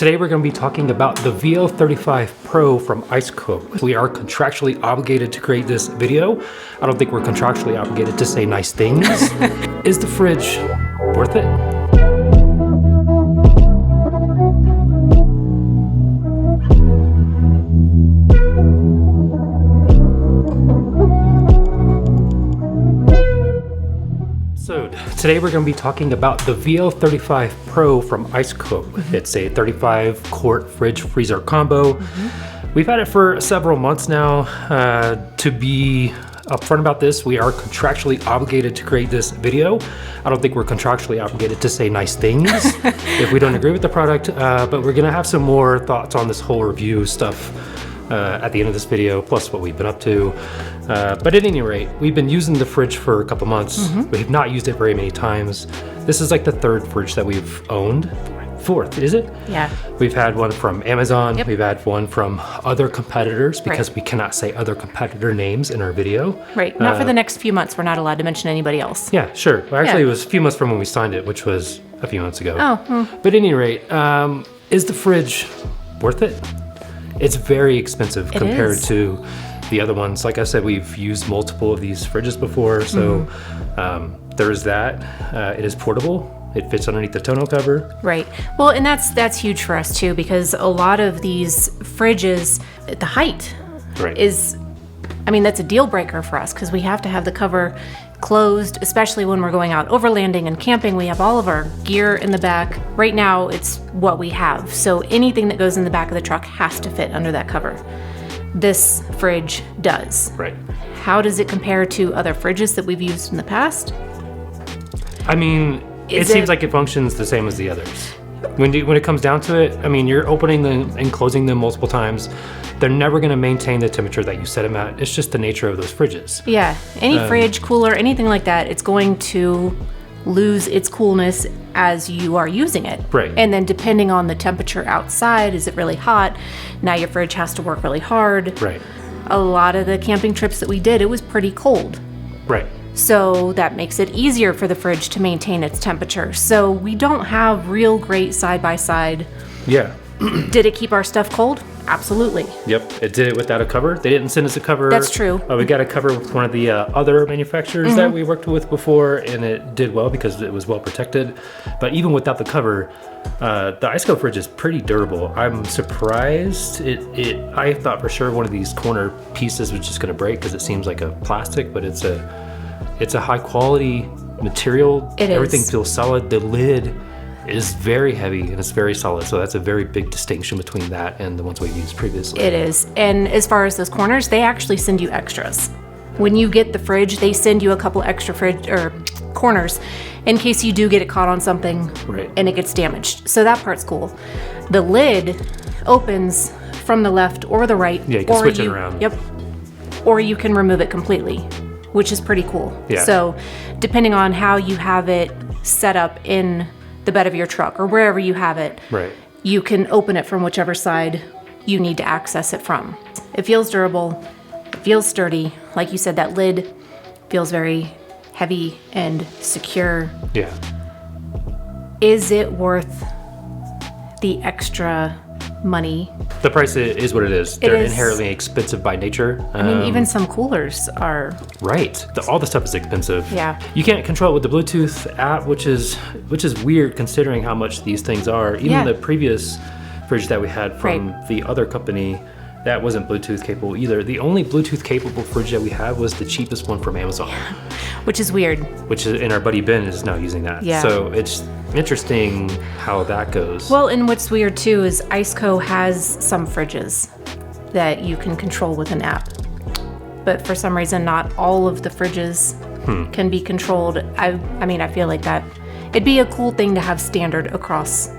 Today we're going to be talking about the VL35 Pro from Iceco. We are contractually obligated to create this video. I don't think we're contractually obligated to say nice things. Is the fridge worth it? So today we're going to be talking about the VL35 Pro from Iceco. It's a 35 quart fridge freezer combo. We've had it for several months now. To be upfront about this, we are contractually obligated to create this video. I don't think we're contractually obligated to say nice things if we don't agree with the product, but we're going to have some more thoughts on this whole review stuff at the end of this video, plus what we've been up to. But at any rate, we've been using the fridge for a couple months. We have not used it very many times. This is like the third fridge that we've owned. Fourth, is it? Yeah. We've had one from Amazon. Yep. We've had one from other competitors because we cannot say other competitor names in our video. Right. Not for the next few months. We're not allowed to mention anybody else. Yeah, sure. Well, actually, it was a few months from when we signed it, which was a few months ago. But at any rate, is the fridge worth it? It's very expensive compared to the other ones. Like I said, we've used multiple of these fridges before, so there is that. It is portable. It fits underneath the tonneau cover. Right. Well, and that's huge for us too, because a lot of these fridges, the height is, I mean, that's a deal breaker for us because we have to have the cover closed, especially when we're going out overlanding and camping. We have all of our gear in the back. Right now, it's what we have. So anything that goes in the back of the truck has to fit under that cover. This fridge does. Right. How does it compare to other fridges that we've used in the past? I mean, it seems like it functions the same as the others. When it comes down to it, I mean, you're opening them and closing them multiple times. They're never going to maintain the temperature that you set them at. It's just the nature of those fridges. Yeah, any fridge, cooler, anything like that, it's going to lose its coolness as you are using it. Right. And then depending on the temperature outside, is it really hot? Now your fridge has to work really hard. Right. A lot of the camping trips that we did, it was pretty cold. Right. So that makes it easier for the fridge to maintain its temperature. So we don't have real great side-by-side. Yeah. Did it keep our stuff cold? Absolutely. Yep, it did it without a cover. They didn't send us a cover. That's true. We got a cover with one of the other manufacturers that we worked with before, and it did well because it was well protected. But even without the cover, the Iceco fridge is pretty durable. I'm surprised. I thought for sure one of these corner pieces was just going to break because it seems like a plastic, but it's a high quality material. Everything feels solid. The lid is very heavy and it's very solid. So that's a very big distinction between that and the ones we've used previously. It is. And as far as those corners, they actually send you extras. When you get the fridge, they send you a couple extra corners in case you do get it caught on something and it gets damaged. So that part's cool. The lid opens from the left or the right. Yeah, you can switch it around. Yep. Or you can remove it completely, which is pretty cool. Yeah. So depending on how you have it set up in the bed of your truck or wherever you have it, you can open it from whichever side you need to access it from. It feels durable, it feels sturdy. Like you said, that lid feels very heavy and secure. Yeah. Is it worth the extra money? The price is what it is. They're inherently expensive by nature. I mean, even some coolers are. Right. All the stuff is expensive. Yeah. You can't control it with the Bluetooth app, which is weird considering how much these things are. Even the previous fridge that we had from the other company, that wasn't Bluetooth capable either. The only Bluetooth capable fridge that we had was the cheapest one from Amazon. Which is weird. And our buddy Ben is now using that. Yeah. So it's interesting how that goes. Well, and what's weird too is Iceco has some fridges that you can control with an app. But for some reason, not all of the fridges can be controlled. I mean, I feel like that it'd be a cool thing to have standard across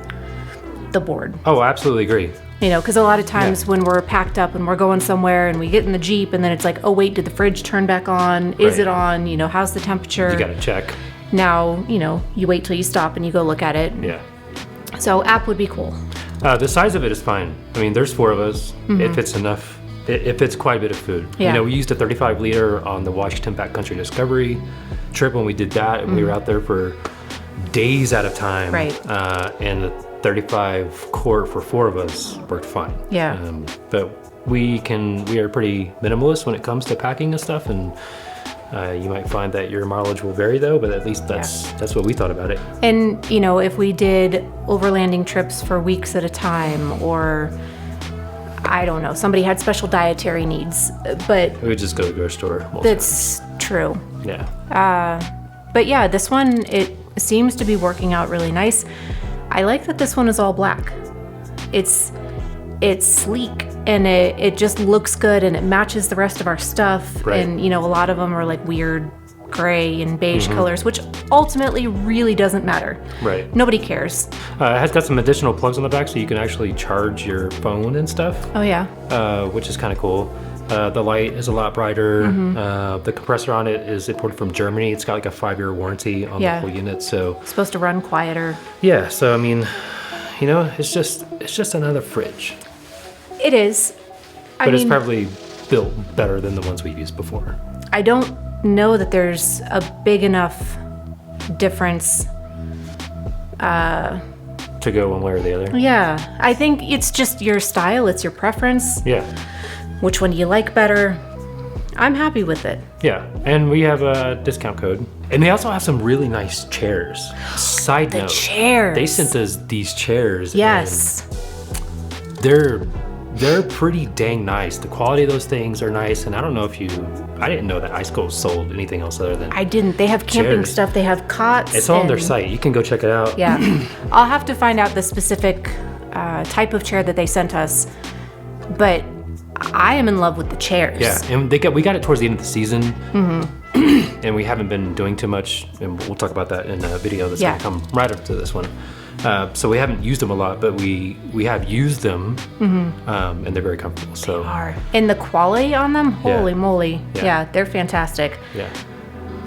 the board. Oh, I absolutely agree. You know, because a lot of times when we're packed up and we're going somewhere and we get in the Jeep and then it's like, oh wait, did the fridge turn back on? Is it on? You know, how's the temperature? You gotta check. Now, you know, you wait till you stop and you go look at it. Yeah. So app would be cool. The size of it is fine. I mean, there's 4 of us. It fits enough. It fits quite a bit of food. Yeah. You know, we used a 35 liter on the Washington Backcountry Discovery trip when we did that. And we were out there for days at a time. Right. And 35 quart for 4 of us worked fine. Yeah. But we are pretty minimalist when it comes to packing and stuff, and you might find that your mileage will vary though, but at least that's what we thought about it. And you know, if we did overlanding trips for weeks at a time, or I don't know, somebody had special dietary needs, but we would just go to the grocery store. That's true. Yeah. But yeah, this one, it seems to be working out really nice. I like that this one is all black. It's sleek, and it just looks good, and it matches the rest of our stuff. Right. And you know, a lot of them are like weird gray and beige colors, which ultimately really doesn't matter. Right. Nobody cares. It has got some additional plugs on the back, so you can actually charge your phone and stuff. Oh yeah. Which is kind of cool. The light is a lot brighter. The compressor on it is imported from Germany. It's got like a 5-year warranty on the whole unit, so it's supposed to run quieter. Yeah. So I mean, you know, it's just another fridge. It is. But it's probably built better than the ones we've used before. I don't know that there's a big enough difference to go one way or the other. Yeah, I think it's just your style, it's your preference. Yeah. Which one do you like better? I'm happy with it. Yeah, and we have a discount code. And they also have some really nice chairs. Side note, chairs. They sent us these chairs. Yes. They're pretty dang nice. The quality of those things are nice, and I don't know if I didn't know that Iceco sold anything else other than I didn't. They have camping chairs. stuff. They have cots. It's on their site. You can go check it out. Yeah. I'll have to find out the specific type of chair that they sent us, but I am in love with the chairs. Yeah, and we got it towards the end of the season, and we haven't been doing too much, and we'll talk about that in a video that's gonna come right up to this one. So we haven't used them a lot, but we have used them, and they're very comfortable. So They are. And the quality on them, holy moly. Yeah, they're fantastic. Yeah.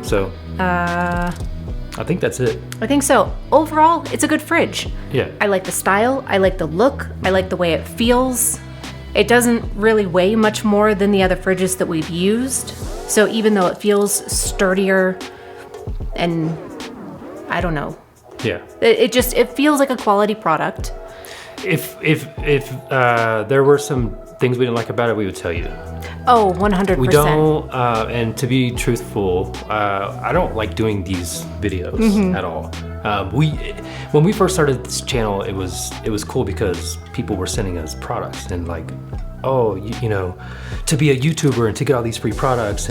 So I think that's it. I think so. Overall, it's a good fridge. Yeah. I like the style. I like the look. I like the way it feels. It doesn't really weigh much more than the other fridges that we've used. So even though it feels sturdier and I don't know. Yeah. It feels like a quality product. If there were some things we didn't like about it, we would tell you. Oh, 100%. We don't, and to be truthful, I don't like doing these videos at all. When we first started this channel, it was cool because people were sending us products and like, oh, you know, to be a YouTuber and to get all these free products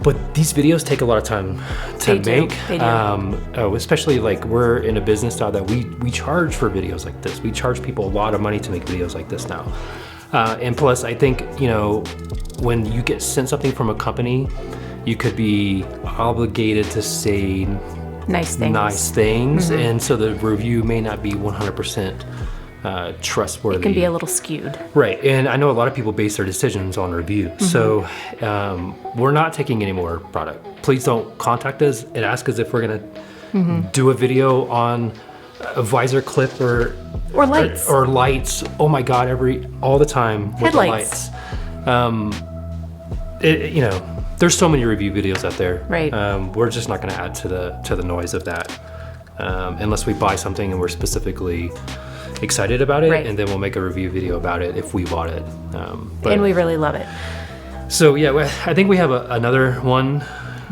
but these videos take a lot of time to make. They do. Especially like we're in a business style that we charge for videos like this. We charge people a lot of money to make videos like this now. And plus, I think, you know, when you get sent something from a company, you could be obligated to say nice things. And so the review may not be 100% trustworthy. It can be a little skewed. Right, and I know a lot of people base their decisions on reviews. So we're not taking any more product. Please don't contact us and ask us if we're gonna do a video on a visor clip or lights. Or lights. Oh my God, all the time with Headlights. the lights. You know, there's so many review videos out there. Right. We're just not gonna add to the noise of that unless we buy something and we're specifically excited about it, and then we'll make a review video about it if we bought it. And we really love it. So yeah, I think we have another one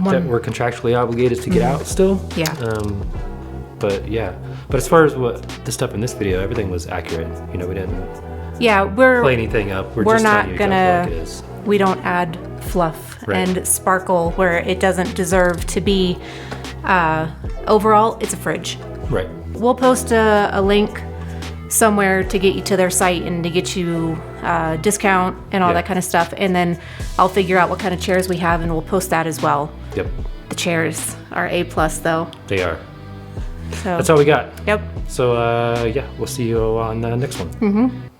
that we're contractually obligated to get out still. Yeah. But as far as the stuff in this video, everything was accurate. You know, we didn't play anything up. We're just not telling you gonna. exactly what it is. We don't add fluff and sparkle where it doesn't deserve to be. Overall, it's a fridge. Right. We'll post a link somewhere to get you to their site and to get you discount and all that kind of stuff. And then I'll figure out what kind of chairs we have and we'll post that as well. Yep. The chairs are A+ though. They are. So That's all we got. Yep. So yeah, we'll see you on the next one.